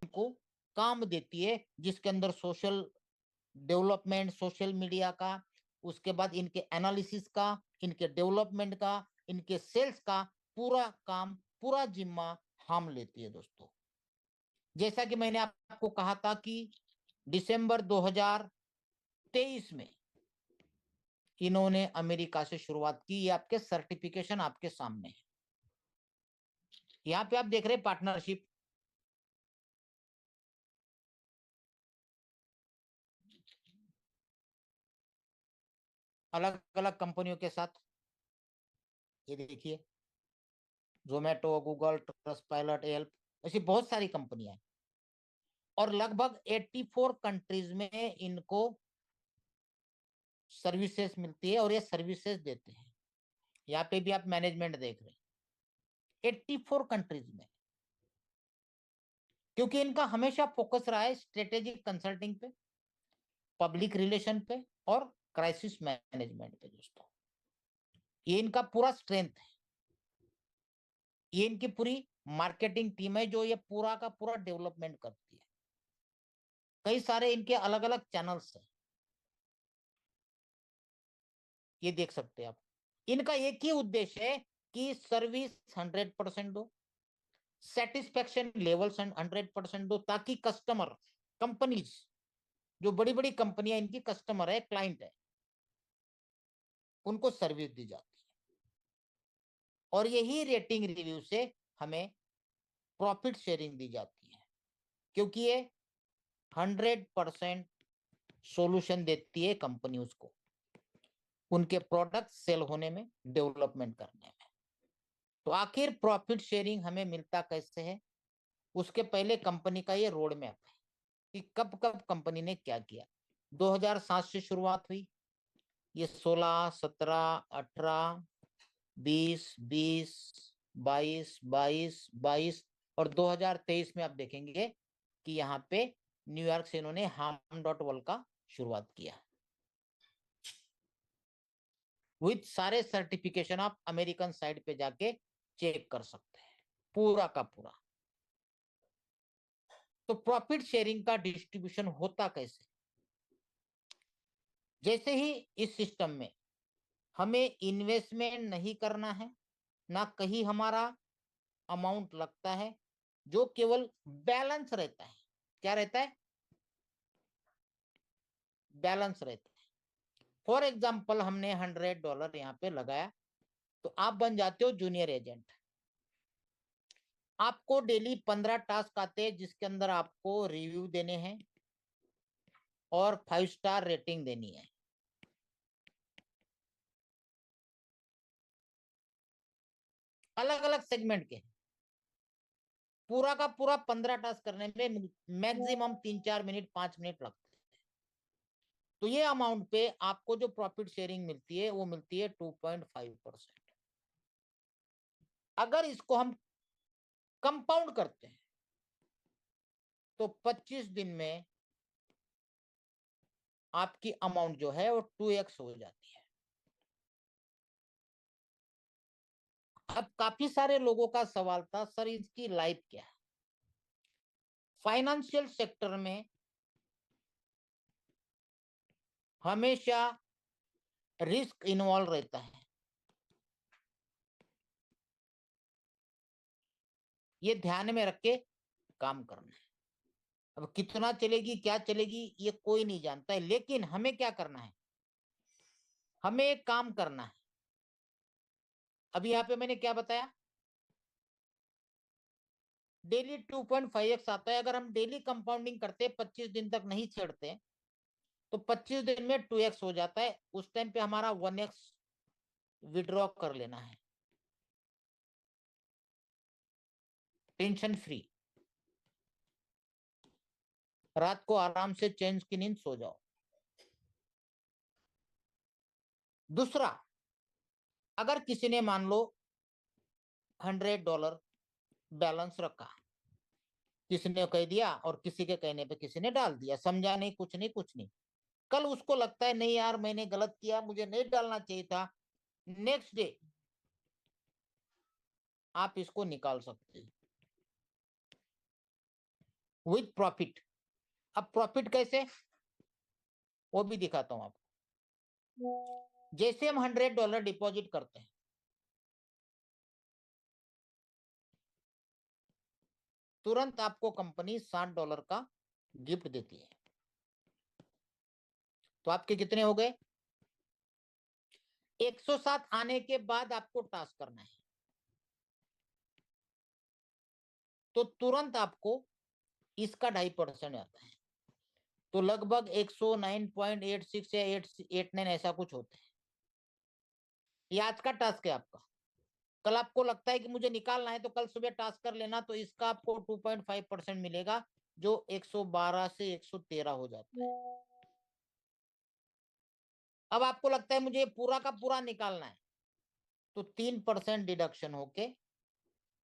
इनको काम देती है, जिसके अंदर सोशल डेवलपमेंट, सोशल मीडिया का, उसके बाद इनके एनालिसिस का, इनके डेवलपमेंट का, इनके सेल्स का पूरा काम, पूरा जिम्मा हम लेती है दोस्तों। जैसा कि मैंने आपको कहा था कि दिसंबर 2023 में इन्होंने अमेरिका से शुरुआत की। ये आपके सर्टिफिकेशन आपके सामने है। यहाँ पे आप देख रहे हैं पार्टनरशिप, अलग अलग कंपनियों के साथ। ये देखिए, Zomato, Google, trust pilot, help, ऐसी बहुत सारी कंपनियां हैं और लगभग 84 कंट्रीज में इनको सर्विसेज मिलती है और ये सर्विसेज देते हैं। यहाँ पे भी आप मैनेजमेंट देख रहे हैं 84 कंट्रीज में, क्योंकि इनका हमेशा फोकस रहा है स्ट्रेटेजिक कंसल्टिंग पे, पब्लिक रिलेशन पे और क्राइसिस मैनेजमेंट पे दोस्तों। ये इनका पूरा स्ट्रेंथ है। ये इनकी पूरी मार्केटिंग टीम है जो ये पूरा का पूरा डेवलपमेंट करती है। कई सारे इनके अलग अलग चैनल्स हैं, ये देख सकते हैं आप। इनका एक ही उद्देश्य है कि सर्विस 100% दो, सेटिस्फेक्शन लेवल 100% दो, ताकि कस्टमर, कंपनीज, जो बड़ी बड़ी कंपनियां इनकी कस्टमर है, क्लाइंट है, उनको सर्विस दी जाती है। और यही रेटिंग रिव्यू से हमें प्रॉफिट शेयरिंग दी जाती है, क्योंकि ये 100% सॉल्यूशन देती है कंपनी उसको, उनके प्रोडक्ट सेल होने में, डेवलपमेंट करने में। तो आखिर प्रॉफिट शेयरिंग हमें मिलता कैसे है, उसके पहले कंपनी का ये रोड मैप है कि कब कब कंपनी ने क्या किया। 2007 से शुरुआत हुई, ये 16, 17, 18, 20, 20, 22, 22, 22 और 2023 में आप देखेंगे कि यहाँ पे न्यूयॉर्क से इन्होंने ham.world का शुरुआत किया विथ सारे सर्टिफिकेशन। आप अमेरिकन साइड पे जाके चेक कर सकते हैं पूरा का पूरा। तो प्रॉफिट शेयरिंग का डिस्ट्रीब्यूशन होता कैसे? जैसे ही इस सिस्टम में हमें इन्वेस्टमेंट नहीं करना है, ना कहीं हमारा अमाउंट लगता है, जो केवल बैलेंस रहता है। क्या रहता है? बैलेंस रहता है। फॉर एग्जाम्पल हमने $100 यहाँ पे लगाया, तो आप बन जाते हो जूनियर एजेंट। आपको डेली 15 टास्क आते हैं, जिसके अंदर आपको रिव्यू देने हैं और 5 स्टार रेटिंग देनी है। अलग अलग सेगमेंट के, पूरा का पूरा 15 टास्क करने में मैक्सिमम 3-4 मिनट, 5 मिनट लगते हैं। तो ये अमाउंट पे आपको जो प्रॉफिट शेयरिंग मिलती है वो मिलती है 2.5%। अगर इसको हम कंपाउंड करते हैं तो 25 दिन में आपकी अमाउंट जो है वो 2x हो जाती है। अब काफी सारे लोगों का सवाल था, सर इसकी लाइफ क्या है? फाइनेंशियल सेक्टर में हमेशा रिस्क इन्वॉल्व रहता है। ये ध्यान में रख के काम करना है। अब कितना चलेगी, क्या चलेगी, ये कोई नहीं जानता है, लेकिन हमें क्या करना है? हमें एक काम करना है। अभी यहाँ पे मैंने क्या बताया? डेली 2.5x आता है। अगर हम डेली कंपाउंडिंग करते 25 दिन तक नहीं छेड़ते, तो 25 दिन में 2x हो जाता है। उस टाइम पे हमारा 1x विड्रॉ कर लेना है, टेंशन फ्री। रात को आराम से चैन की नींद सो जाओ। दूसरा, अगर किसी ने मान लो $100 बैलेंस रखा, किसी ने कह दिया और किसी के कहने पे किसी ने डाल दिया, समझा नहीं, कुछ नहीं, कुछ नहीं। कल उसको लगता है नहीं यार मैंने गलत किया, मुझे नहीं डालना चाहिए था, नेक्स्ट डे आप इसको निकाल सकते हो। With profit. अब प्रॉफिट कैसे, वो भी दिखाता हूं आपको। जैसे हम $100 डिपॉजिट करते हैं, तुरंत आपको कंपनी $60 का गिफ्ट देती है। तो आपके कितने हो गए? 107 आने के बाद आपको टास्क करना है, तो तुरंत आपको इसका 2.5% आता है। तो लगभग 109.86 या 889 ऐसा कुछ होता है। ये आज का टास्क है आपका। कल आपको लगता है कि मुझे निकालना है, तो कल सुबह टास्क कर लेना, तो इसका आपको 2.5% मिलेगा, जो 112 से 113 हो जाता है। अब आपको लगता है मुझे पूरा का पूरा निकालना है, तो 3% डिडक्शन होके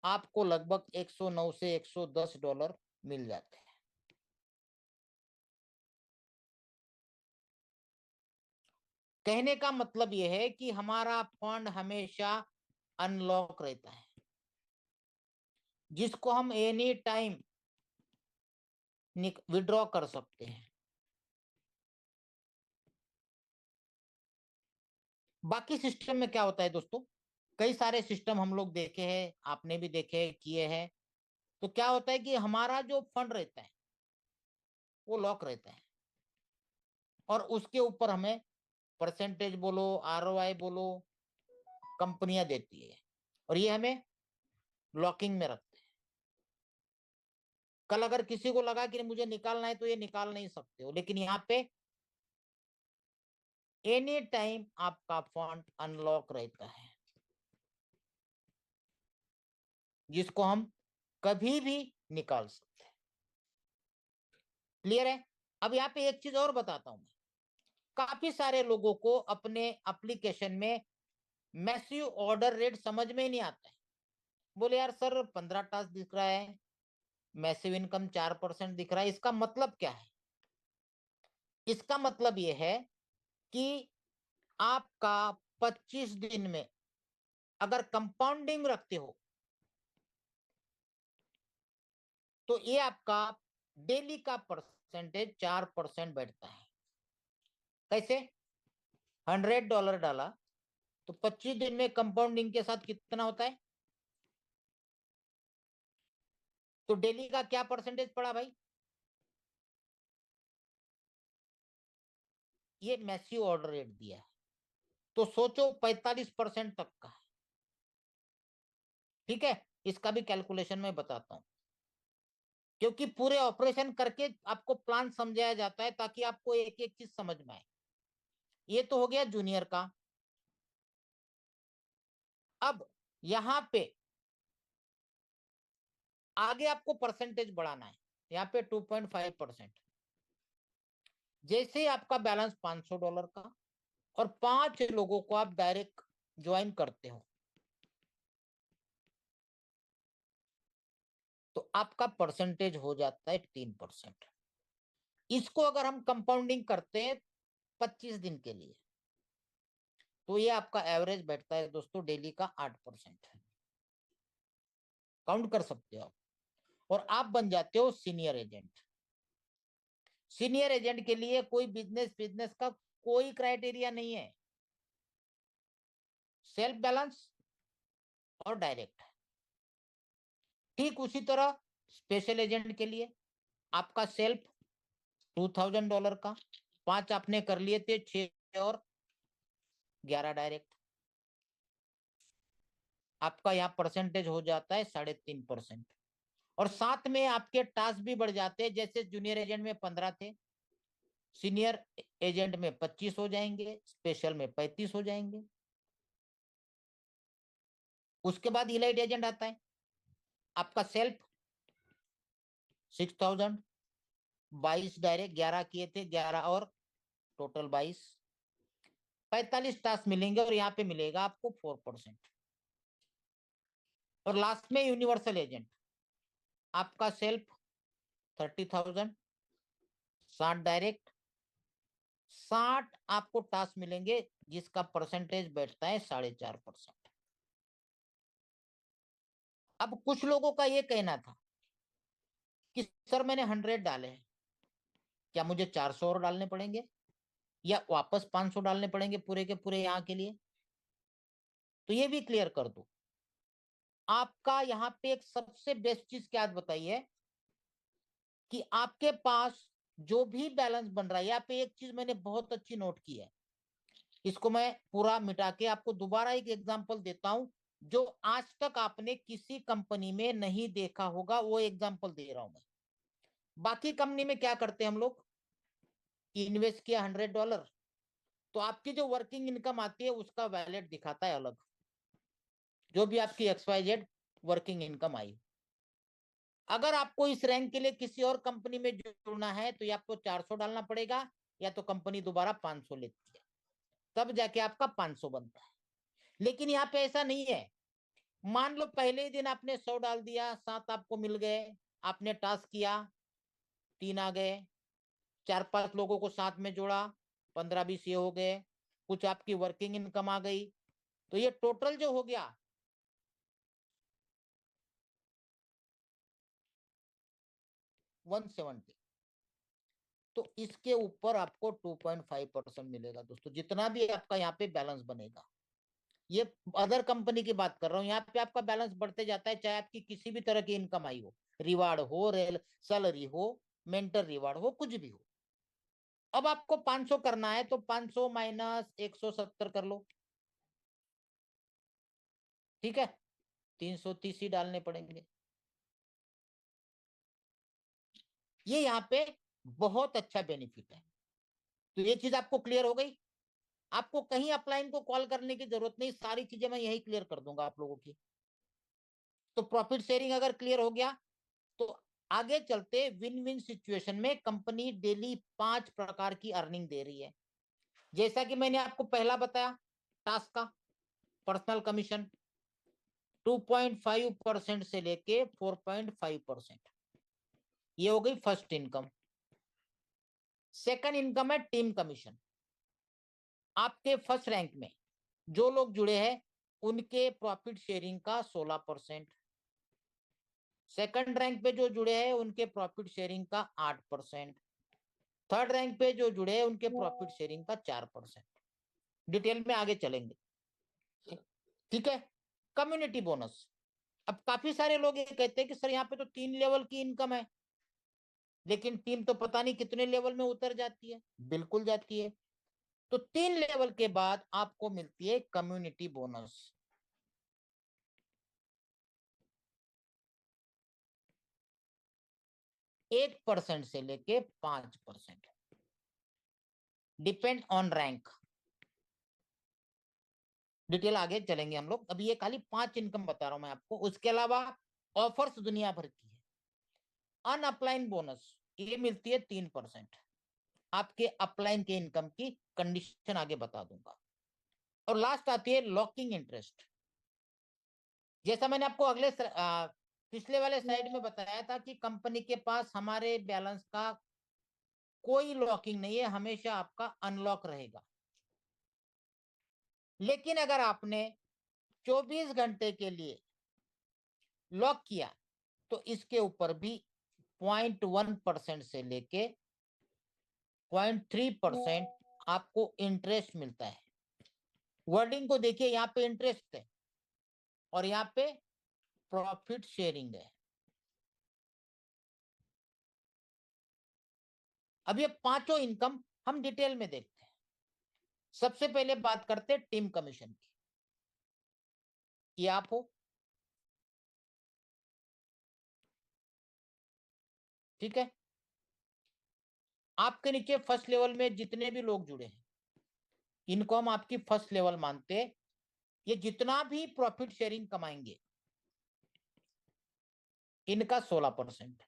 आपको लगभग 109 से $110 मिल जाते हैं। कहने का मतलब यह है कि हमारा फंड हमेशा अनलॉक रहता है, जिसको हम एनी टाइम विड्रॉ कर सकते हैं। बाकी सिस्टम में क्या होता है दोस्तों, कई सारे सिस्टम हम लोग देखे हैं, आपने भी देखे किए हैं। तो क्या होता है कि हमारा जो फंड रहता है वो लॉक रहता है, और उसके ऊपर हमें परसेंटेज बोलो, आरओआई बोलो, कंपनियां देती है, और ये हमें लॉकिंग में रखते हैं। कल अगर किसी को लगा कि मुझे निकालना है, तो ये निकाल नहीं सकते हो, लेकिन यहाँ पे एनी टाइम आपका फंड अनलॉक रहता है, जिसको हम कभी भी निकाल सकते हैं। क्लियर है? अब यहाँ पे एक चीज और बताता हूं मैं। काफी सारे लोगों को अपने एप्लीकेशन में मैसिव ऑर्डर रेट समझ में ही नहीं आता है। बोले यार सर 15 टास्क दिख रहा है, मैसिव इनकम 4% दिख रहा है, इसका मतलब क्या है? इसका मतलब यह है कि आपका 25 दिन में अगर कंपाउंडिंग रखते हो, तो ये आपका डेली का परसेंटेज 4% बैठता है। कैसे? $100 डाला, तो 25 दिन में कंपाउंडिंग के साथ कितना होता है? तो डेली का क्या परसेंटेज पड़ा भाई? ये मैसिव ऑर्डर रेट दिया है, तो सोचो 45% तक का है। ठीक है, इसका भी कैलकुलेशन में बताता हूं, क्योंकि पूरे ऑपरेशन करके आपको प्लान समझाया जाता है, ताकि आपको एक एक चीज समझ में आए। ये तो हो गया जूनियर का। अब यहां पे आगे आपको परसेंटेज बढ़ाना है, यहाँ पे 2.5%। जैसे आपका बैलेंस $500 का, और 5 लोगों को आप डायरेक्ट ज्वाइन करते हो, तो आपका परसेंटेज हो जाता है 3%। इसको अगर हम कंपाउंडिंग करते हैं 25 दिन के लिए, तो ये आपका एवरेज बैठता है दोस्तों डेली का 8%। काउंट कर सकते हो आप, और आप बन जाते हो सीनियर एजेंट। सीनियर एजेंट के लिए कोई बिजनेस बिजनेस का कोई क्राइटेरिया नहीं है, सेल्फ बैलेंस और डायरेक्ट। ठीक उसी तरह स्पेशल एजेंट के लिए आपका सेल्फ $2000 का, 5 आपने कर लिए थे, 6 और 11 डायरेक्ट। आपका यहाँ परसेंटेज हो जाता है 3.5%। और साथ में आपके टास्क भी बढ़ जाते हैं, जैसे जूनियर एजेंट में 15 थे, सीनियर एजेंट में 25 हो जाएंगे, स्पेशल में 35 हो जाएंगे। उसके बाद इलाइट एजेंट आता है, आपका सेल्फ 6000, 22 डायरेक्ट, 11 किए थे, 11 और टोटल 22, 45 टास्क मिलेंगे, और यहाँ पे मिलेगा आपको 4%। और लास्ट में यूनिवर्सल एजेंट, आपका सेल्फ 30,000, 60 डायरेक्ट, 60 आपको टास्क मिलेंगे, जिसका परसेंटेज बैठता है 4.5%। अब कुछ लोगों का ये कहना था कि सर मैंने 100 डाले हैं, क्या मुझे 400 और डालने पड़ेंगे या वापस 500 डालने पड़ेंगे पूरे के पूरे यहाँ के लिए? तो ये भी क्लियर कर दो। आपका यहाँ पे एक सबसे बेस्ट चीज क्या बताइए कि आपके पास जो भी बैलेंस बन रहा है, यहाँ पे एक चीज मैंने बहुत अच्छी नोट की है, इसको मैं पूरा मिटा के आपको दोबारा एक एग्जांपल देता हूं जो आज तक आपने किसी कंपनी में नहीं देखा होगा, वो एग्जांपल दे रहा हूं मैं। बाकी कंपनी में क्या करते हैं हम लोग, इन्वेस्ट किया $100, तो आपकी जो वर्किंग इनकम आती है उसका वैलेट दिखाता है अलग, जो भी आपकी XYZ वर्किंग इनकम आई। अगर आपको इस रैंक के लिए किसी और कंपनी में जुड़ना है तो या आपको 400 डालना पड़ेगा या तो कंपनी दोबारा 500 लेती है, तब जाके आपका 500 बनता है। लेकिन यहाँ पे ऐसा नहीं है। मान लो पहले ही दिन आपने 100 डाल दिया, 7 आपको मिल गए, आपने टास्क किया, 3 आ गए, 4-5 लोगों को साथ में जोड़ा, 15-20 ये हो गए, कुछ आपकी वर्किंग इनकम आ गई, तो ये टोटल जो हो गया 170। तो इसके ऊपर आपको 2.5% मिलेगा दोस्तों, जितना भी आपका यहाँ पे बैलेंस बनेगा। ये अदर कंपनी की बात कर रहा हूँ, यहाँ पे आपका बैलेंस बढ़ते जाता है, चाहे आपकी किसी भी तरह की इनकम आई हो, रिवार्ड हो, रेल सैलरी हो, मेंटर रिवार्ड हो, कुछ भी हो। अब आपको 500 करना है तो 500 माइनस 170 कर लो, ठीक है, 330 ही डालने पड़ेंगे। ये यहाँ पे बहुत अच्छा बेनिफिट है। तो ये चीज आपको क्लियर हो गई। आपको कहीं अपलाइन को कॉल करने की जरूरत नहीं, सारी चीजें मैं यही क्लियर कर दूंगा आप लोगों की। तो प्रॉफिट शेयरिंग अगर क्लियर हो गया तो आगे चलते विन विन सिचुएशन में कंपनी डेली 5 प्रकार की अर्निंग दे रही है। जैसा कि मैंने आपको पहला बताया, टास्क का पर्सनल कमीशन 2.5% से लेके 4.5%, ये हो गई फर्स्ट इनकम। सेकंड इनकम है टीम कमीशन। आपके फर्स्ट रैंक में जो लोग जुड़े हैं उनके प्रॉफिट शेयरिंग का 16%, सेकंड रैंक पे जो जुड़े हैं उनके प्रॉफिट शेयरिंग का 8%, थर्ड रैंक पे जो जुड़े हैं उनके प्रॉफिट शेयरिंग का 4%। डिटेल में आगे चलेंगे, ठीक है। कम्युनिटी बोनस, अब काफी सारे लोग ये कहते हैं कि सर यहाँ पे तो 3 लेवल की इनकम है, लेकिन टीम तो पता नहीं कितने लेवल में उतर जाती है। बिल्कुल जाती है। तो 3 लेवल के बाद आपको मिलती है कम्युनिटी बोनस। 1% से लेके 5%, डिपेंड ऑन रैंक। डिटेल आगे चलेंगे हम लोग, अभी ये खाली 5 इनकम बता रहा हूं मैं आपको, उसके अलावा ऑफर्स दुनिया भर की है। अनअप्लाइन बोनस ये मिलती है 3%, आपके अपलाइन के इनकम की कंडीशन आगे बता दूंगा। और लास्ट आती है लॉकिंग इंटरेस्ट। जैसा मैंने आपको पिछले वाले स्लाइड में बताया था कि कंपनी के पास हमारे बैलेंस का कोई लॉकिंग नहीं है, हमेशा आपका अनलॉक रहेगा। लेकिन अगर आपने 24 घंटे के लिए लॉक किया तो इसके ऊपर भी 0.1% से लेके 0.3% आपको इंटरेस्ट मिलता है। वर्डिंग को देखिए, यहाँ पे इंटरेस्ट है और यहाँ पे प्रॉफिट शेयरिंग है। अब ये पांचों इनकम हम डिटेल में देखते हैं। सबसे पहले बात करते हैं टीम कमीशन की। ये आप हो, ठीक है। आपके नीचे फर्स्ट लेवल में जितने भी लोग जुड़े हैं इनको हम आपकी फर्स्ट लेवल मानते हैं। ये जितना भी प्रॉफिट शेयरिंग कमाएंगे इनका 16%।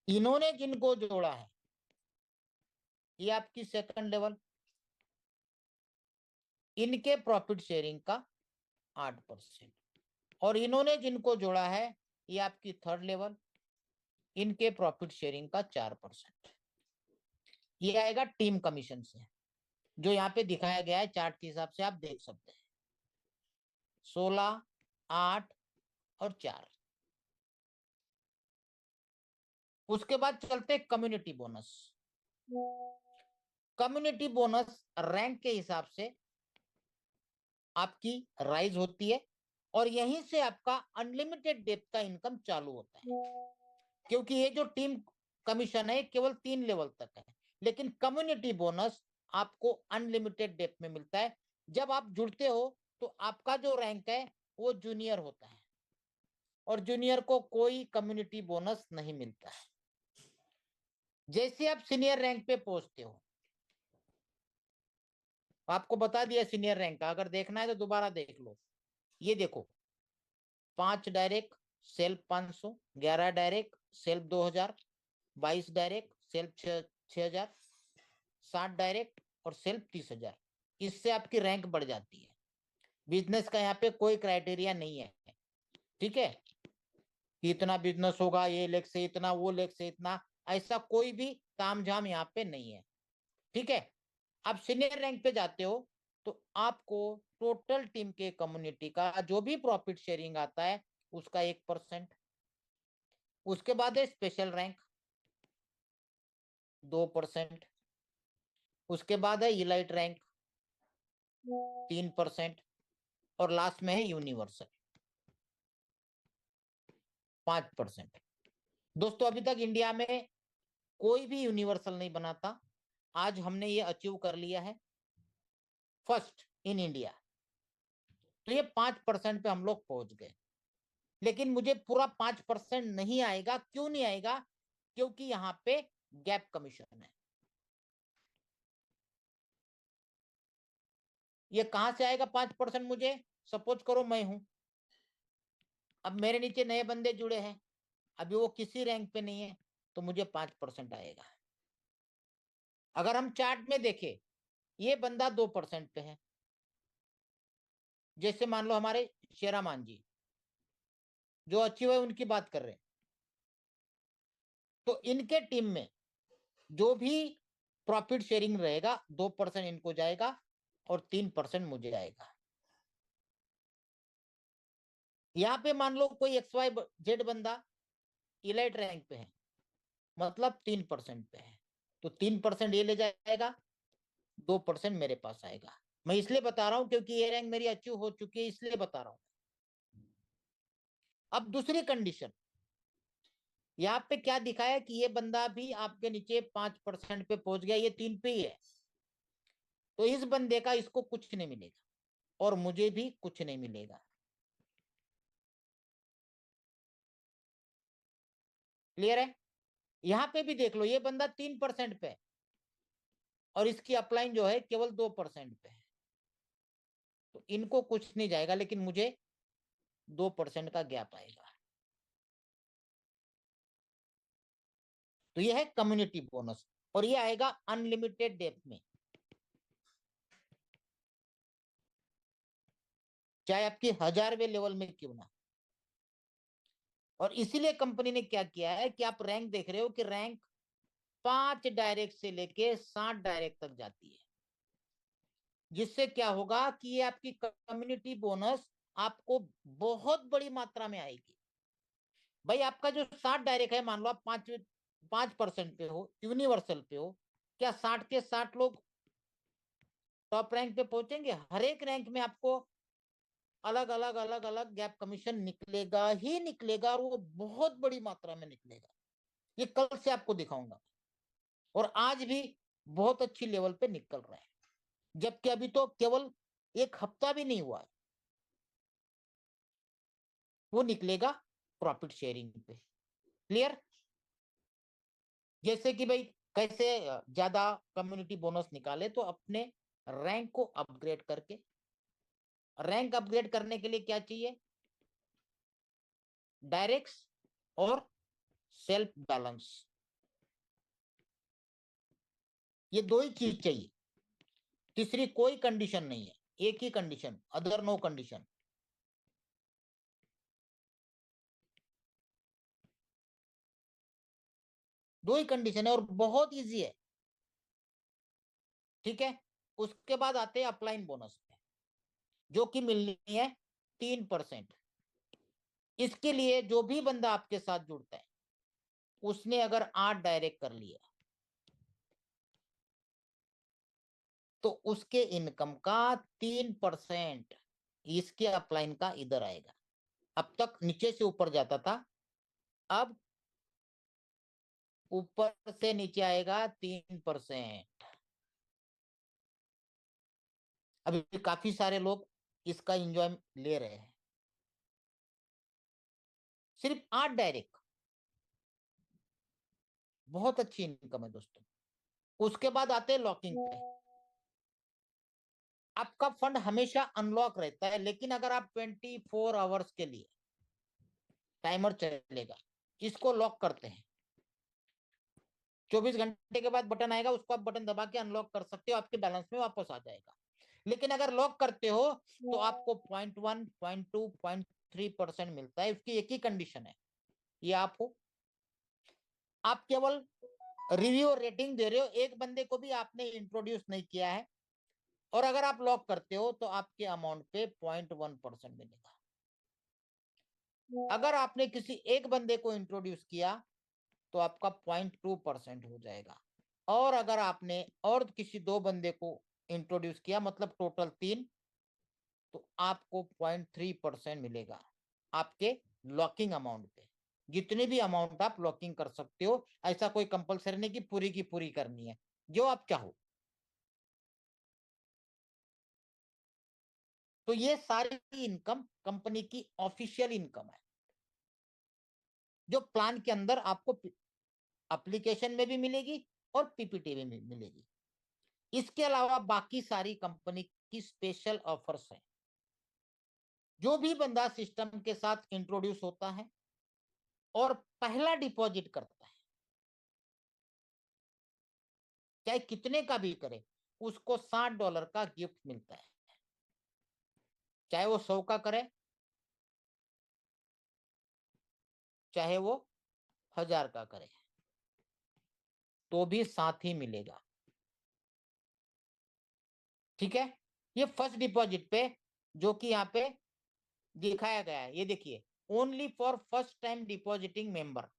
इन्होंने जिनको जोड़ा है ये आपकी सेकंड लेवल, इनके प्रॉफिट शेयरिंग का 8%। और इन्होंने जिनको जोड़ा है ये आपकी थर्ड लेवल, इनके प्रॉफिट शेयरिंग का 4%। ये आएगा टीम कमीशन से, जो यहाँ पे दिखाया गया है चार्ट के हिसाब से आप देख सकते हैं, 16, 8 और 4। उसके बाद चलते community bonus. Community bonus rank के हिसाब से आपकी राइज होती है और यहीं से आपका अनलिमिटेड डेप्थ का इनकम चालू होता है, क्योंकि ये जो टीम कमीशन है केवल 3 लेवल तक है, लेकिन कम्युनिटी बोनस आपको अनलिमिटेड डेप्थ में मिलता है। जब आप जुड़ते हो तो आपका जो रैंक है वो जूनियर होता है और जूनियर को कोई कम्युनिटी बोनस नहीं मिलता है। जैसे आप सीनियर रैंक पे पहुंचते हो, आपको बता दिया सीनियर रैंक का, अगर देखना है तो दोबारा देख लो। ये देखो, 5 direct self 500, 11 direct self 2000, 22 direct self 6000, 60 direct और सेल्फ 30,000। इससे आपकी रैंक बढ़ जाती है। बिजनेस का यहाँ पे कोई क्राइटेरिया नहीं है, ठीक है, कि इतना बिजनेस होगा, ये लेख से इतना, वो लेख से इतना, ऐसा कोई भी तामझाम यहाँ पे नहीं है, ठीक है। आप सीनियर रैंक पे जाते हो तो आपको टोटल टीम के कम्युनिटी का जो भी प्रॉफिट शेयरिंग आता है उसका 1%। उसके बाद है स्पेशल रैंक 2%। उसके बाद है इलाइट रैंक 3% और लास्ट में है यूनिवर्सल 5%। दोस्तों अभी तक इंडिया में कोई भी यूनिवर्सल नहीं बना था, आज हमने ये अचीव कर लिया है, फर्स्ट इन इंडिया। तो ये 5% पे हम लोग पहुंच गए, लेकिन मुझे पूरा 5% नहीं आएगा। क्यों नहीं आएगा? क्योंकि यहाँ पे गैप कमीशन है। ये कहां से आएगा 5% मुझे? सपोज करो मैं हूं, अब मेरे नीचे नए बंदे जुड़े हैं, अभी वो किसी रैंक पे नहीं है, तो मुझे 5% आएगा। अगर हम चार्ट में देखें, ये बंदा 2% पे है, जैसे मान लो हमारे शेरामान जी जो अचीव है उनकी बात कर रहे हैं, तो इनके टीम में जो भी प्रॉफिट शेयरिंग रहेगा 2% इनको जाएगा और 3% मुझे आएगा। यहाँ पे मान लो कोई XYZ बंदा इलाइट रैंक पे है, मतलब 3% पे है, तो 3% ये ले जाएगा, 2% मेरे पास आएगा। मैं इसलिए बता रहा हूं क्योंकि ये रैंक मेरी अचीव हो चुकी है, इसलिए बता रहा हूं। अब दूसरी कंडीशन, यहाँ पे क्या दिखाया कि ये बंदा भी आपके नीचे 5% पे पहुंच गया, ये 3 पे ही है, तो इस बंदे का इसको कुछ नहीं मिलेगा और मुझे भी कुछ नहीं मिलेगा। क्लियर है? यहाँ पे भी देख लो, ये बंदा 3% पे है और इसकी अपलाइन जो है केवल 2% पे है, तो इनको कुछ नहीं जाएगा, लेकिन मुझे 2% का गैप आएगा। तो ये है कम्युनिटी बोनस और ये आएगा अनलिमिटेड डेप्थ में, चाहे आपकी 1000वें लेवल में क्यों ना। और इसीलिए कंपनी ने क्या किया है कि आप रैंक देख रहे हो कि रैंक 5 डायरेक्ट से लेके 60 डायरेक्ट तक जाती है, जिससे क्या होगा कि ये आपकी कम्युनिटी बोनस आपको बहुत बड़ी मात्रा में आएगी। भाई आपका जो 60 डायरेक्ट है, मान लो आप 5% पे हो, यूनिवर्सल पे हो, क्या 60 के 60 लोग टॉप रैंक पे पहुंचेंगे? हर एक रैंक में आपको अलग अलग अलग अलग गैप कमीशन निकलेगा ही निकलेगा, और वो बहुत बड़ी मात्रा में निकलेगा। ये कल से आपको दिखाऊंगा, और आज भी बहुत अच्छी लेवल पे निकल रहा है, जबकि अभी तो केवल 1 हफ्ता भी नहीं हुआ है। वो निकलेगा प्रॉफिट शेयरिंग पे। क्लियर? जैसे कि भाई कैसे ज्यादा कम्युनिटी बोनस निकाले, तो अपने रैंक को अपग्रेड करके, रैंक अपग्रेड करने के लिए क्या चाहिए? डायरेक्ट्स और सेल्फ बैलेंस, ये दो ही चीज चाहिए, तीसरी कोई कंडीशन नहीं है, एक ही कंडीशन, अदर नो कंडीशन। दो ही कंडीशन है और बहुत इजी है, ठीक है। उसके बाद आते हैं अपलाइन बोनस पे, जो कि मिलनी है 3%। इसके लिए जो भी बंदा आपके साथ जुड़ता है उसने अगर 8 डायरेक्ट कर लिया तो उसके इनकम का 3% इसके अपलाइन का इधर आएगा। अब तक नीचे से ऊपर जाता था, अब ऊपर से नीचे आएगा 3%। अभी काफी सारे लोग इसका एंजॉय ले रहे हैं। सिर्फ 8 डायरेक्ट, बहुत अच्छी इनकम है दोस्तों। उसके बाद आते हैं लॉकिंग पे। आपका फंड हमेशा अनलॉक रहता है, लेकिन अगर आप 24 आवर्स के लिए टाइमर चलेगा, इसको लॉक करते हैं, 24 घंटे के बाद बटन आएगा, उसको आप बटन दबा के अनलॉक कर सकते हो, आपके बैलेंस में वापस आ जाएगा। लेकिन अगर लॉक करते हो तो आपको 0.1, 0.2, 0.3% मिलता है। उसकी एक ही कंडीशन है, ये आप हो, आप केवल रिव्यू और रेटिंग दे रहे हो, एक बंदे को भी आपने इंट्रोड्यूस नहीं किया है। और अगर आप लॉक करते हो तो आपके अमाउंट पे 0.1% मिलेगा। अगर आपने किसी एक बंदे को इंट्रोड्यूस किया तो आपका 0.2% हो जाएगा। और अगर आपने और किसी 2 बंदे को इंट्रोड्यूस किया, मतलब टोटल 3, तो आपको 0.3% मिलेगा आपके लॉकिंग अमाउंट पे। जितने भी अमाउंट आप लॉकिंग कर सकते हो, ऐसा कोई कंपलसरी नहीं कि पूरी की पूरी करनी है, जो आप चाहो। तो ये सारी इनकम कंपनी की ऑफिशियल इनकम है, जो प्लान के अंदर आपको एप्लीकेशन में भी मिलेगी और पीपीटी में भी मिलेगी। इसके अलावा बाकी सारी कंपनी की स्पेशल ऑफर्स हैं। जो भी बंदा सिस्टम के साथ इंट्रोड्यूस होता है और पहला डिपॉजिट करता है, चाहे कितने का भी करे, उसको $60 का गिफ्ट मिलता है। चाहे वो 100 का करे, चाहे वो 1000 का करे, तो भी साथ ही मिलेगा। ठीक है, ये फर्स्ट डिपॉजिट पे, जो कि यहाँ पे दिखाया गया है, ये देखिए, only for first time depositing member,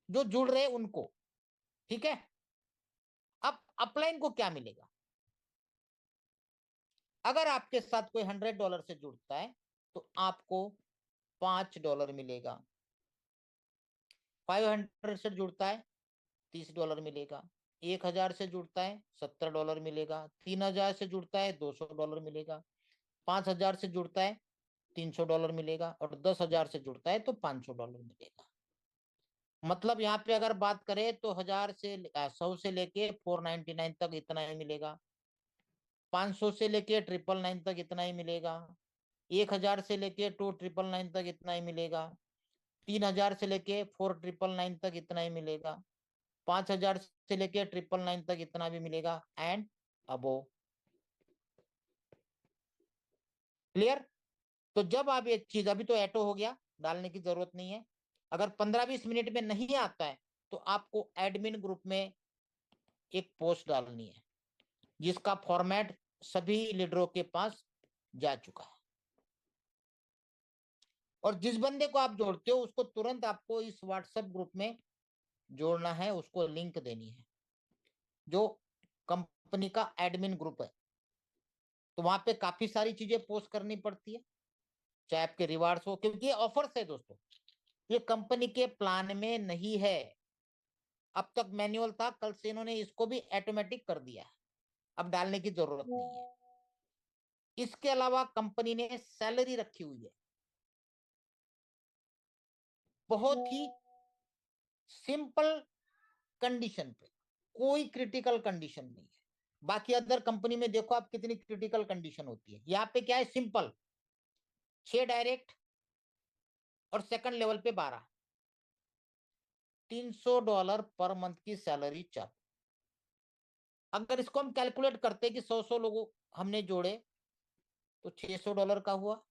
जो जुड़ रहे उनको। ठीक है, अब अपलाइन को क्या मिलेगा? अगर आपके साथ कोई $100 से जुड़ता है तो आपको $5 मिलेगा। 500 से जुड़ता है, $30 मिलेगा। 1000 से जुड़ता है, $70 मिलेगा। 3000 से जुड़ता है, $200 मिलेगा। 5000 से जुड़ता है, $300 मिलेगा। और 10,000 से जुड़ता है तो $500 मिलेगा। मतलब यहाँ पे अगर बात करें तो 100 से लेके 499 तक इतना ही मिलेगा। 500 से लेके 999 तक इतना ही मिलेगा। 1000 से लेके 2999 तक इतना ही मिलेगा। 3000 से लेके 4999 तक इतना ही मिलेगा। 5000 से लेके 999 तक इतना भी मिलेगा, एंड अबो। क्लियर? तो जब आप ये चीज, अभी तो एटो हो गया, डालने की जरूरत नहीं है। अगर 15-20 मिनट में नहीं आता है तो आपको एडमिन ग्रुप में एक पोस्ट डालनी है, जिसका फॉर्मेट सभी लीडरों के पास जा चुका है। और जिस बंदे को आप जोड़ते हो उसको तुरंत आपको इस व्हाट्सएप ग्रुप में जोड़ना है, उसको लिंक देनी है, जो कंपनी का एडमिन ग्रुप है। तो वहां पे काफी सारी चीजें पोस्ट करनी पड़ती है, चाहे आपके रिवार्ड्स हो, क्योंकि ये ऑफर्स है दोस्तों, ये कंपनी के प्लान में नहीं है। अब तक मैनुअल था, कल से इन्होंने इसको भी ऑटोमेटिक कर दिया है, अब डालने की जरूरत नहीं है। इसके अलावा कंपनी ने सैलरी रखी हुई है, बहुत ही सिंपल कंडीशन पे, कोई क्रिटिकल कंडीशन नहीं है। बाकी अदर कंपनी में देखो आप कितनी क्रिटिकल कंडीशन होती है, यहाँ पे क्या है, सिंपल, 6 डायरेक्ट और सेकंड लेवल पे 12, $300 पर मंथ की सैलरी चालू। अगर इसको हम कैलकुलेट करते कि 100 लोगों हमने जोड़े तो $600 का हुआ।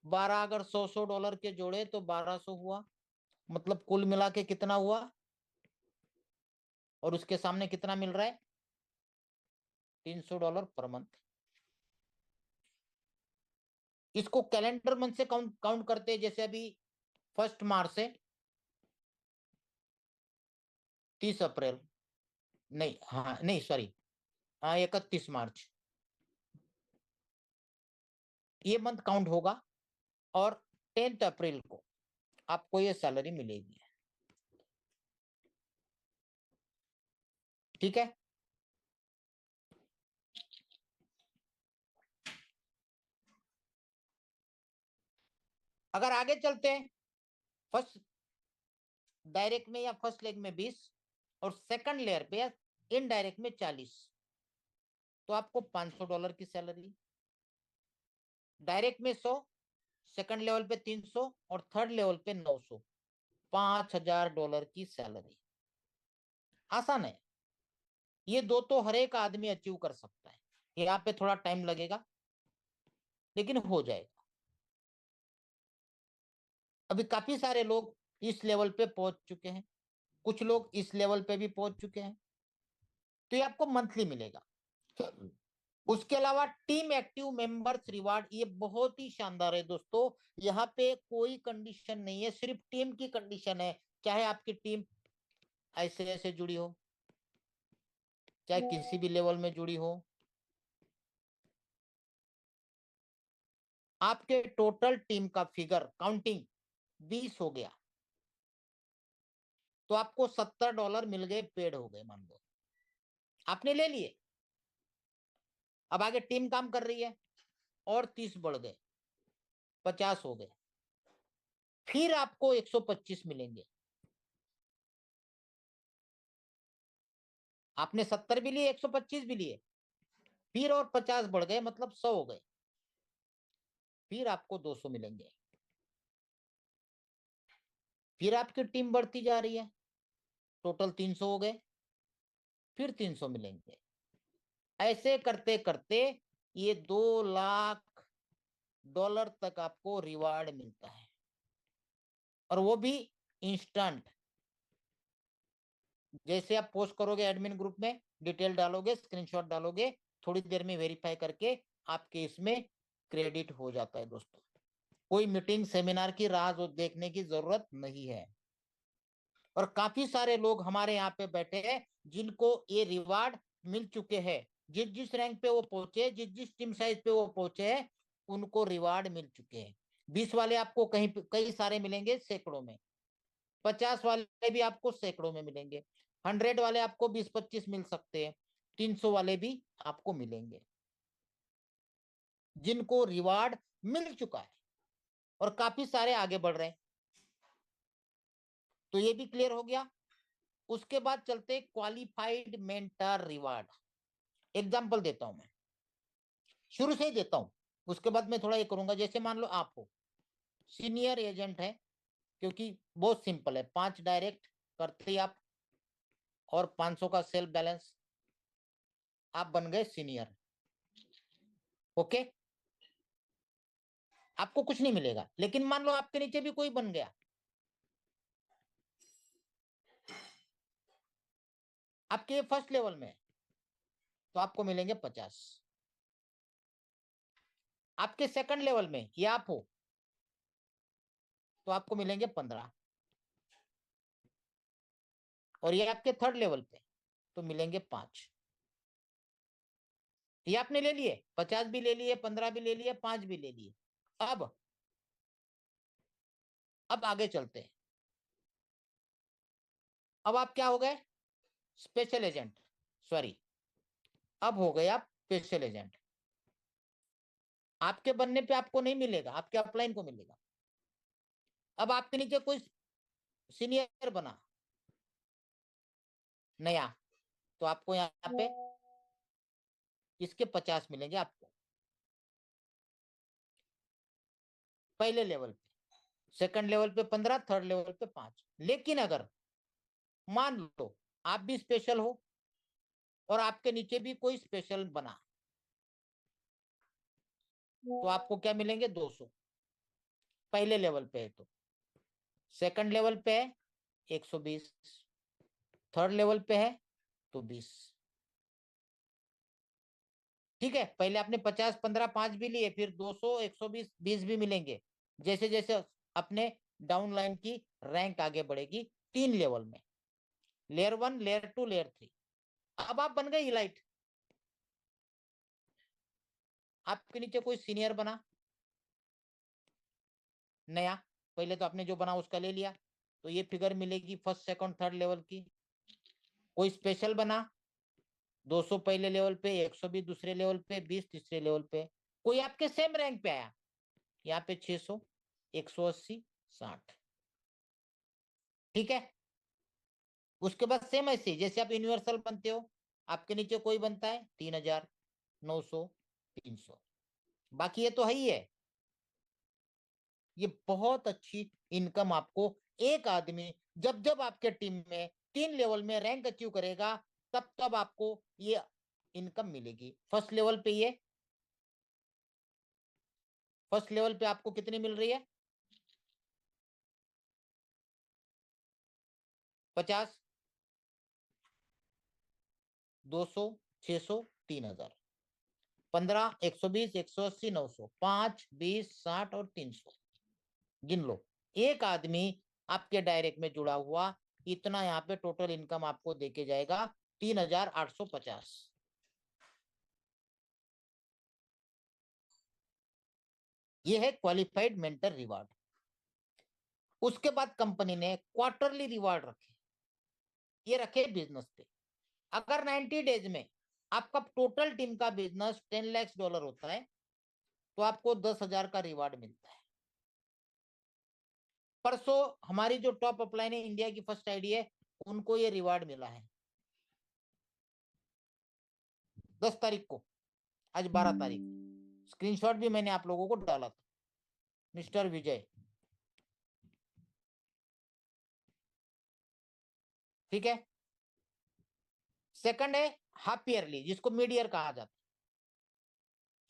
12 अगर $100 के जोड़े तो 1200 हुआ। मतलब कुल मिला के कितना हुआ, और उसके सामने कितना मिल रहा है, $300 पर मंथ। इसको कैलेंडर मंथ से काउंट काउंट करते हैं, जैसे अभी 1 मार्च से 30 अप्रैल, नहीं, हाँ नहीं सॉरी, 31 मार्च, ये मंथ काउंट होगा और 10 अप्रैल को आपको ये सैलरी मिलेगी। ठीक है, अगर आगे चलते हैं, फर्स्ट डायरेक्ट में या फर्स्ट लेग में 20 और सेकंड लेयर पे या इनडायरेक्ट में 40, तो आपको $500 की सैलरी, डायरेक्ट में 100, सेकंड लेवल पे 300 और थर्ड लेवल पे 900, $5000 की सैलरी। आसान है, ये दो तो हर एक आदमी अचीव कर सकता है। यहाँ पे थोड़ा टाइम लगेगा लेकिन हो जाएगा। अभी काफी सारे लोग इस लेवल पे पहुंच चुके हैं, कुछ लोग इस लेवल पे भी पहुंच चुके हैं, तो ये आपको मंथली मिलेगा। उसके अलावा टीम एक्टिव मेंबर्स रिवार्ड, ये बहुत ही शानदार है दोस्तों। यहाँ पे कोई कंडीशन नहीं है, सिर्फ टीम की कंडीशन है। चाहे आपकी टीम ऐसे ऐसे जुड़ी हो, चाहे किसी भी लेवल में जुड़ी हो, आपके टोटल टीम का फिगर काउंटिंग 20 हो गया तो आपको $70 मिल गए, पेड हो गए, मान लो आपने ले लिए। अब आगे टीम काम कर रही है और 30 बढ़ गए, 50 हो गए, फिर आपको 125 मिलेंगे। आपने 70 भी लिए, 125 भी लिए, फिर और 50 बढ़ गए, मतलब 100 हो गए, फिर आपको 200 मिलेंगे। फिर आपकी टीम बढ़ती जा रही है, टोटल 300 हो गए, फिर 300 मिलेंगे। ऐसे करते करते ये $2 लाख तक आपको रिवार्ड मिलता है, और वो भी इंस्टेंट। जैसे आप पोस्ट करोगे एडमिन ग्रुप में, डिटेल डालोगे, स्क्रीनशॉट डालोगे, थोड़ी देर में वेरीफाई करके आपके इसमें क्रेडिट हो जाता है दोस्तों। कोई मीटिंग सेमिनार की राह देखने की जरूरत नहीं है। और काफी सारे लोग हमारे यहाँ पे बैठे हैं जिनको ये रिवार्ड मिल चुके हैं। जिस जिस रैंक पे वो पहुंचे, जिस जिस टीम साइज पे वो पहुंचे हैं, उनको रिवार्ड मिल चुके हैं। 20 वाले आपको कहीं कई सारे मिलेंगे, सैकड़ों में। 50 वाले भी आपको सैकड़ों में मिलेंगे। 100 वाले आपको 20-25 मिल सकते हैं। 300 वाले भी आपको मिलेंगे, जिनको रिवार्ड मिल चुका है, और काफी सारे आगे बढ़ रहे हैं। तो ये भी क्लियर हो गया। उसके बाद चलते क्वालिफाइड मेंटर रिवार्ड। एग्जाम्पल देता हूं मैं, शुरू से ही देता हूं, उसके बाद मैं थोड़ा ये करूंगा। जैसे मान लो आप हो सीनियर एजेंट है, क्योंकि बहुत सिंपल है, 5 डायरेक्ट करते ही आप और 500 का सेल्फ बैलेंस, आप बन गए सीनियर। ओके, आपको कुछ नहीं मिलेगा, लेकिन मान लो आपके नीचे भी कोई बन गया, आपके फर्स्ट लेवल में, तो आपको मिलेंगे 50। आपके सेकंड लेवल में ये आप हो, तो आपको मिलेंगे 15। और ये आपके थर्ड लेवल पे, तो मिलेंगे 5। ये आपने ले लिए, 50 भी ले लिए, 15 भी ले लिए, 5 भी ले लिए। अब आगे चलते हैं। अब आप क्या हो गए, स्पेशल एजेंट, सॉरी, अब हो गए आप स्पेशल एजेंट। आपके बनने पे आपको नहीं मिलेगा, आपके अपलाइन को मिलेगा। अब आपके नीचे कोई सीनियर बना नया, तो आपको यहाँ पे इसके 50 मिलेंगे आपको पहले लेवल पे, सेकंड लेवल पे 15, थर्ड लेवल पे 5। लेकिन अगर मान लो आप भी स्पेशल हो और आपके नीचे भी कोई स्पेशल बना, तो आपको क्या मिलेंगे, 200 पहले लेवल पे है। तो सेकंड लेवल पे है 120, थर्ड लेवल पे है तो 20। ठीक है, पहले आपने 50, 15, 5 भी लिए, फिर 200, 120, 20 भी मिलेंगे। जैसे जैसे अपने डाउन लाइन की रैंक आगे बढ़ेगी 3 लेवल में, लेयर 1, लेयर 2, लेयर 3। अब आप बन गए इलाइट। आपके नीचे कोई सीनियर बना नया, पहले तो आपने जो बना उसका ले लिया, तो ये फिगर मिलेगी फर्स्ट सेकंड थर्ड लेवल की। कोई स्पेशल बना 200 पहले लेवल पे, 120 दूसरे लेवल पे, 20 तीसरे लेवल पे। कोई आपके सेम रैंक पे आया, यहाँ पे 600, 180, 60। ठीक है। उसके बाद सेम ऐसे जैसे आप यूनिवर्सल बनते हो, आपके नीचे कोई बनता है 3000, 900, 300। बाकी ये तो है ही है। ये बहुत अच्छी इनकम आपको एक आदमी जब जब आपके टीम में 3 लेवल में रैंक अचीव करेगा, तब तब आपको ये इनकम मिलेगी। फर्स्ट लेवल पे ये, फर्स्ट लेवल पे आपको कितनी मिल रही है? 50, 200, 600, 3000, 15, 120, 180, 900, 5, 20, 60 और 300। गिन लो। एक आदमी आपके डायरेक्ट में जुड़ा हुआ इतना यहाँ पे टोटल इनकम आपको देके जाएगा 3850। ये है क्वालिफाइड मेंटर रिवार्ड। उसके बाद कंपनी ने क्वार्टरली रिवार्ड रखे। ये रखे बिजनेस पे। अगर 90 डेज में आपका टोटल टीम का बिजनेस 10 लाख डॉलर होता है, तो आपको 10,000 का रिवार्ड मिलता है। परसों हमारी जो टॉप अपलाइन है, इंडिया की फर्स्ट आईडी है, उनको ये रिवार्ड मिला है 10 तारीख को। आज 12 तारीख। स्क्रीनशॉट भी मैंने आप लोगों को डाला था। मिस्टर विजय, ठीक है। सेकंड है हाफ ईयरली, जिसको मिड ईयर कहा जाता है।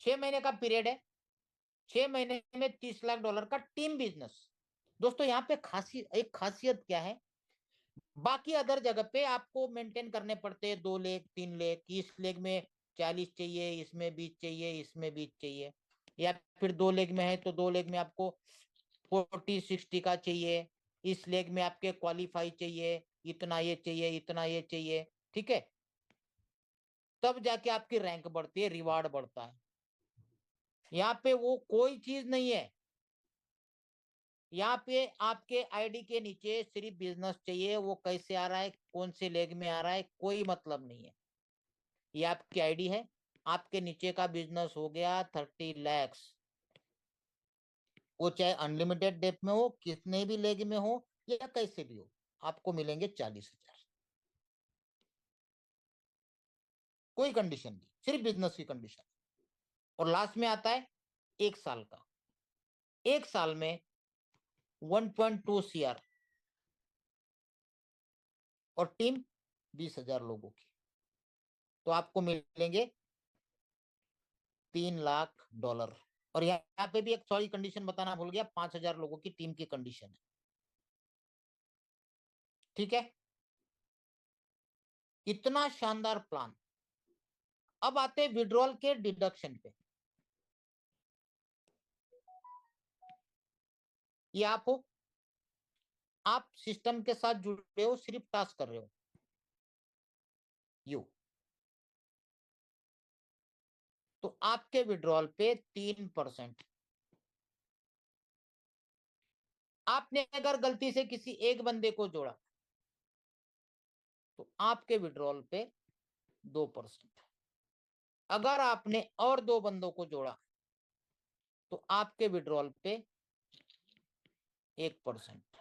6 महीने का पीरियड है। 6 महीने में 30 लाख डॉलर का टीम बिजनेस। दोस्तों यहाँ पे एक खासियत क्या है, बाकी अदर जगह पे आपको मेंटेन करने पड़ते हैं 2 लेग 3 लेग, इस लेग में 40 चाहिए, इसमें 20 चाहिए, इसमें 20 चाहिए। या फिर 2 लेग में है तो 2 लेग में आपको 40-60 का चाहिए, इस लेग में आपके क्वालिफाई चाहिए, इतना ये चाहिए, इतना ये चाहिए। ठीक है। तब जाके आपकी रैंक बढ़ती है, रिवार्ड बढ़ता है। यहाँ पे वो कोई चीज नहीं है। यहाँ पे आपके आईडी के नीचे सिर्फ बिजनेस चाहिए, वो कैसे आ रहा है, कौन से लेग में आ रहा है, कोई मतलब नहीं है। ये आपकी आईडी है, आपके नीचे का बिजनेस हो गया 30 लैक्स। वो चाहे अनलिमिटेड डेप में हो, कितने भी लेग में हो, या कैसे भी हो, आपको मिलेंगे 40,000। कोई कंडीशन नहीं, सिर्फ बिजनेस की कंडीशन। और लास्ट में आता है 1 साल का। 1 साल में 1.2 CR और टीम 20,000 लोगों की, तो आपको मिलेंगे 3 लाख डॉलर। और यहाँ पे भी एक सॉरी कंडीशन बताना भूल गया, 5,000 लोगों की टीम की कंडीशन है। ठीक है। इतना शानदार प्लान। अब आते हैं विड्रॉल के डिडक्शन पे। ये आप हो, आप सिस्टम के साथ जुड़े हो, सिर्फ टास्क कर रहे हो। यू तो आपके विड्रॉल पे 3%। आपने अगर गलती से किसी एक बंदे को जोड़ा, तो आपके विड्रॉल पे 2%। अगर आपने और 2 बंदों को जोड़ा, तो आपके विड्रॉल पे 1%।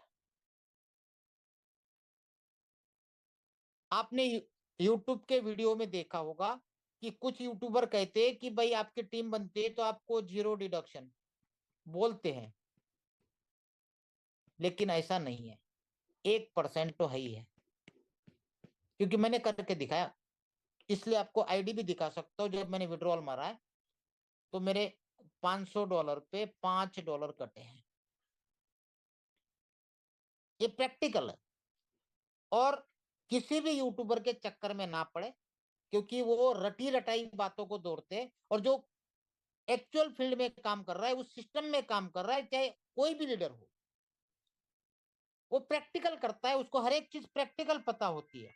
आपने यूट्यूब के वीडियो में देखा होगा कि कुछ यूट्यूबर कहते हैं कि भाई आपकी टीम बनती है तो आपको 0 डिडक्शन बोलते हैं, लेकिन ऐसा नहीं है। 1% तो है ही है, क्योंकि मैंने करके दिखाया। इसलिए आपको आईडी भी दिखा सकता हूं। जब मैंने विड्रॉल मारा है, तो मेरे $500 पे $5 कटे हैं। ये प्रैक्टिकल है। और किसी भी यूट्यूबर के चक्कर में ना पड़े, क्योंकि वो रटी रटाई बातों को दौड़ते हैं। और जो एक्चुअल फील्ड में काम कर रहा है, उस सिस्टम में काम कर रहा है, चाहे कोई भी लीडर हो, वो प्रैक्टिकल करता है, उसको हर एक चीज प्रैक्टिकल पता होती है।